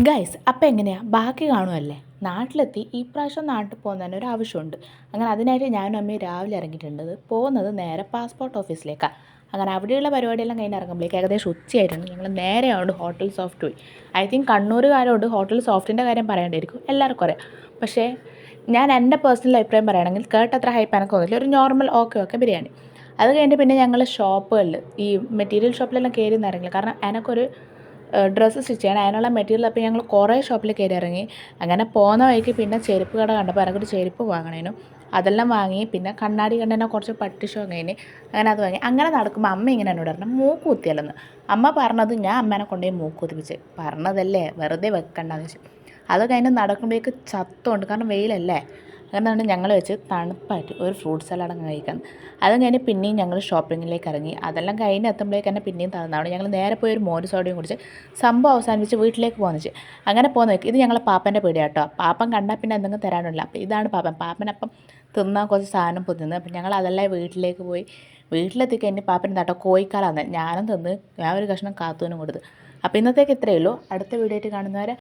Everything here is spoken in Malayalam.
ഗൈസ് അപ്പോൾ എങ്ങനെയാണ് ബാക്കി കാണുമല്ലേ. നാട്ടിലെത്തി ഈ പ്രാവശ്യം നാട്ടിൽ പോകുന്നതിന് ഒരു ആവശ്യമുണ്ട്. അങ്ങനെ അതിനായിട്ട് ഞാനും അമ്മയും രാവിലെ ഇറങ്ങിയിട്ടുണ്ട്. പോകുന്നത് നേരെ പാസ്പോർട്ട് ഓഫീസിലേക്കാണ്. അങ്ങനെ അവിടെയുള്ള പരിപാടിയെല്ലാം കഴിഞ്ഞ് ഇറങ്ങുമ്പോഴേക്ക് ഏകദേശം ഉച്ചയായിട്ടുണ്ട്. ഞങ്ങൾ നേരെ ആവുകൊണ്ട് ഹോട്ടൽ സോഫ്റ്റ് പോയി. ഐ തിങ്ക് കണ്ണൂരുകാരോട് ഹോട്ടൽ സോഫ്റ്റിൻ്റെ കാര്യം പറയേണ്ടിയിരിക്കും, എല്ലാവർക്കും അറിയാം. പക്ഷേ ഞാൻ എൻ്റെ പേഴ്സണൽ അഭിപ്രായം പറയുകയാണെങ്കിൽ കേട്ടത്ര ഹൈപ്പ് എനിക്ക് തോന്നില്ല. ഒരു നോർമൽ ഓക്കെ ബിരിയാണി. അത് കഴിഞ്ഞിട്ട് പിന്നെ ഞങ്ങൾ ഷോപ്പുകളിൽ ഈ മെറ്റീരിയൽ ഷോപ്പിലെല്ലാം കയറി ഇറങ്ങില്ല. കാരണം എനിക്കൊരു ഡ്രസ്സ് സ്റ്റിച്ച് ചെയ്യാൻ അതിനുള്ള മെറ്റീരിയൽ. അപ്പോൾ ഞങ്ങൾ കുറേ ഷോപ്പിൽ കയറി ഇറങ്ങി. അങ്ങനെ പോകുന്ന വഴിക്ക് പിന്നെ ചെരുപ്പ് കട കണ്ടപ്പോൾ എനിക്കൊരു ചെരുപ്പ് വാങ്ങണേനു. അതെല്ലാം വാങ്ങി. പിന്നെ കണ്ണാടി കണ്ടതിനെ കുറച്ച് പട്ടിഷോ കഴിഞ്ഞ് അങ്ങനെ അത് വാങ്ങി. അങ്ങനെ നടക്കുമ്പോൾ അമ്മ ഇങ്ങനെ എന്നോട് പറഞ്ഞു മൂക്ക് കുത്തിയല്ലെന്ന്. അമ്മ പറഞ്ഞത് ഞാൻ അമ്മേനെ കൊണ്ടുപോയി മൂക്ക് കുത്തിപ്പിച്ച്. പറഞ്ഞതല്ലേ വെറുതെ വെക്കണ്ടെന്ന് വെച്ചു. അത് കഴിഞ്ഞ് നടക്കുമ്പോഴേക്ക് ചത്തമുണ്ട്, കാരണം വെയിലല്ലേ. അങ്ങനെയാണ് ഞങ്ങൾ വെച്ച് തണുപ്പായിട്ട് ഒരു ഫ്രൂട്ട് സലാഡ് അങ്ങ് കഴിക്കാൻ. അതും കഴിഞ്ഞ് പിന്നെയും ഞങ്ങൾ ഷോപ്പിങ്ങിലേക്ക് ഇറങ്ങി. അതെല്ലാം കഴിഞ്ഞ് എത്തുമ്പോഴേക്ക് തന്നെ പിന്നെയും തന്നതാണ്. ഞങ്ങൾ നേരെ പോയി ഒരു മോര് സോഡയും കുടിച്ച് സംഭവം അവസാനിപ്പിച്ച് വീട്ടിലേക്ക് പോകുന്നു വെച്ച്. അങ്ങനെ പോകുന്ന ഇത് ഞങ്ങളെ പാപ്പൻ്റെ പേടി കേട്ടോ. പാപ്പൻ കണ്ടാൽ പിന്നെ എന്തെങ്കിലും തരാനില്ല. അപ്പോൾ ഇതാണ് പാപ്പനപ്പം തിന്നാൻ കുറച്ച് സാധനം തിന്ന്. അപ്പം ഞങ്ങൾ അതെല്ലാം വീട്ടിലേക്ക് പോയി. വീട്ടിലെത്തി കഴിഞ്ഞ് പാപ്പൻ കേട്ടോ കോഴിക്കാലാന്ന് ഞാനും തിന്ന്. ഞാൻ ഒരു കഷ്ണം കാത്തൂനും കൊടുത്ത്. അപ്പോൾ ഇന്നത്തേക്ക് ഇത്രയേ ഉള്ളൂ. അടുത്ത വീഡിയോ ആയിട്ട് കാണുന്നവരെ